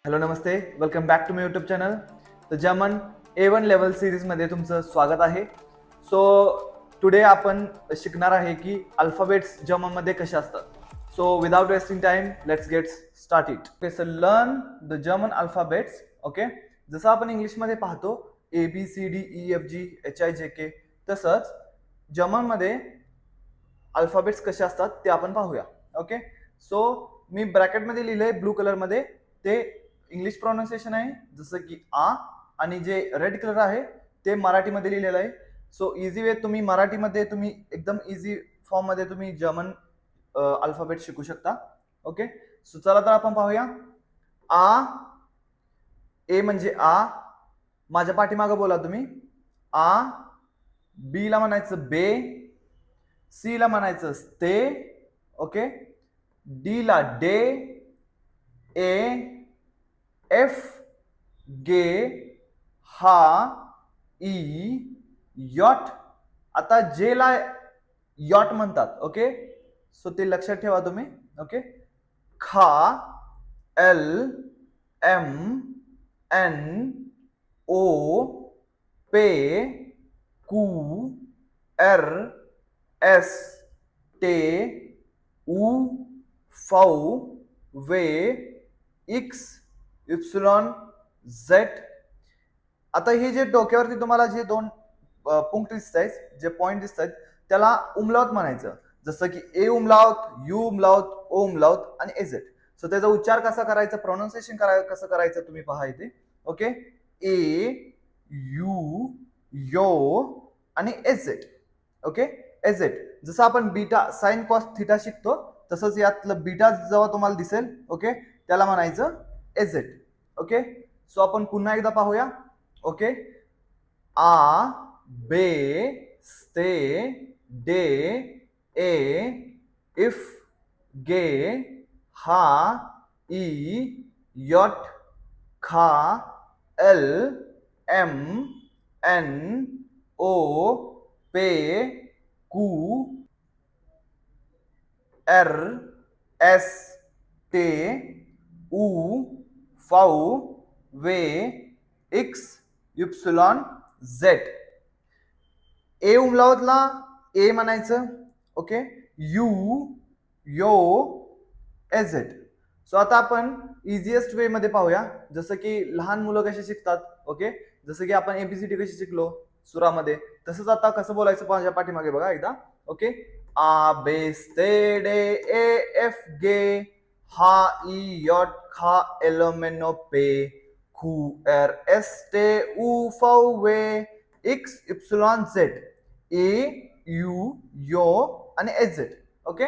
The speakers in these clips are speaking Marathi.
हॅलो नमस्ते, welcome back to my YouTube channel. तर जर्मन A1 लेवल सिरीजमध्ये तुमचं स्वागत आहे. सो टुडे आपण शिकणार आहे की अल्फाबेट्स जर्मनमध्ये कसे असतात. So without wasting time let's get start it. Okay, so learn the German alphabets. Okay, जसं आपण इंग्लिशमध्ये पाहतो ABCDEFGHIJK, तसंच जर्मनमध्ये अल्फाबेट्स कसे असतात ते आपण पाहूया. ओके, सो मी ब्रॅकेटमध्ये लिहिलंय ब्लू कलरमध्ये, ते इंग्लिश प्रोनाउन्सिएशन आहे जसं की आ, आणि जे रेड कलर आहे ते मराठीमध्ये लिहिलेलं आहे. सो इझी वे तुम्ही मराठीमध्ये तुम्ही एकदम इझी फॉर्म मध्ये तुम्ही जर्मन अल्फाबेट शिकू शकता. ओके, सो चला तर आपण पाहूया. आ, ए म्हणजे आ, माझ्या पाठीमागं बोला तुम्ही. आ, बी ला म्हणायचं बे, सी ला म्हणायचं स्ते. ओके, डी ला डे, ए, एफ, गे, हा, ई, यॉट. आता जे ला यॉट म्हणतात. ओके, सो ते लक्षात ठेवा तुम्ही. ओके, खा, एल, एम, एन, ओ, पे, कू, एर, एस, टे, उ, फौ, वे, एक्स, इप्सिलॉन, झेड. आता हे जे डोक्यावरती तुम्हाला जे दोन पुंक्ट दिसत आहेत, जे पॉइंट दिसत आहेत, त्याला उमलावत म्हणायचं. जसं की ए उमलावत, यू उमलावत, ओ उमलावत आणि एझेड. सो त्याचा उच्चार कसा करायचा, प्रोनाउन्सिएशन कसं करायचं तुम्ही पहा इथे. ओके, ए, यू, यो आणि एझेड. ओके, एझेड. जसं आपण बीटा साइन कॉस थिटा शिकतो, तसंच यातलं बीटा जेव्हा तुम्हाला दिसेल, ओके, त्याला म्हणायचं एझेड. ओके, सो आपण पुन्हा एकदा पाहूया. ओके, आ, बे, स्ते, डे, ए, इफ, गे, हा, ई, यॉट, खा, एल, एम, एन, ओ, पे, कू, एर, एस, टे, उ, फौ, वे, एक्स, इप्सिलॉन, झेड. ए उमलावतला ए म्हणायचं. ओके, यू, यो, एझेड. सो आता आपण इझिएस्ट वे मध्ये पाहूया. जसं की लहान मुलं कशी शिकतात. ओके, जसं की आपण एबीसीडी कशी शिकलो सुरामध्ये, तसंच आता कसं बोलायचं माझ्या पाठीमागे बघा एकदा. ओके, आ, बे, स्ते, डे, ए, एफ, गे, हा, ई, यॉट, खा, एल, एम, एन, ओ, पे, कू, एर, एस, टे, उ, फौ, वे, एक्स, इप्सिलॉन, झेड. ए, यू, यो आणि एझेड. ओके,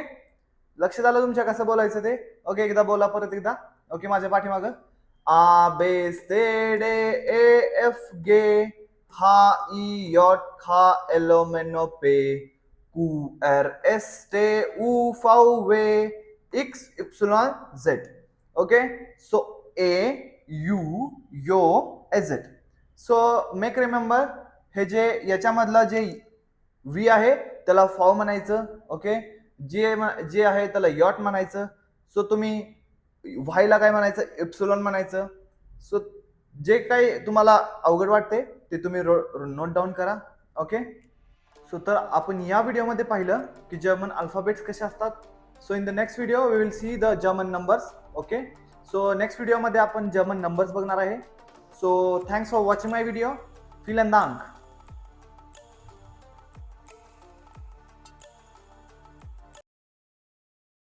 लक्षात आलं तुमच्या कसं बोलायचं ते. ओके, एकदा बोला परत एकदा. ओके, माझ्या पाठीमागं. आ, बे, स्ते, डे, ए, एफ, गे, हा, ई, यॉट, खा, एल, एम, एन, ओ, पे, कू, एर, एस, टे, उ, फौ, वे, एक्स, इप्सिलॉन, झेड. ओके, सो ए, यू, यो, एझेड. सो मेक रिमेंबर, हे जे याच्यामधला जे व्ही आहे त्याला फॉ म्हणायचं. ओके, जे आहे त्याला यॉट म्हणायचं. सो तुम्ही व्हायला काय म्हणायचं, इप्सिलॉन म्हणायचं. सो जे काही तुम्हाला अवघड वाटते ते तुम्ही नोट डाऊन करा. ओके, सो तर आपण या व्हिडिओमध्ये पाहिलं की जर्मन अल्फाबेट्स कसे असतात. So in the next video we will see the German numbers. Okay, so next व्हिडिओमध्ये आपण जर्मन नंबर्स बघणार आहे. So thanks for watching my video. विलन दांक.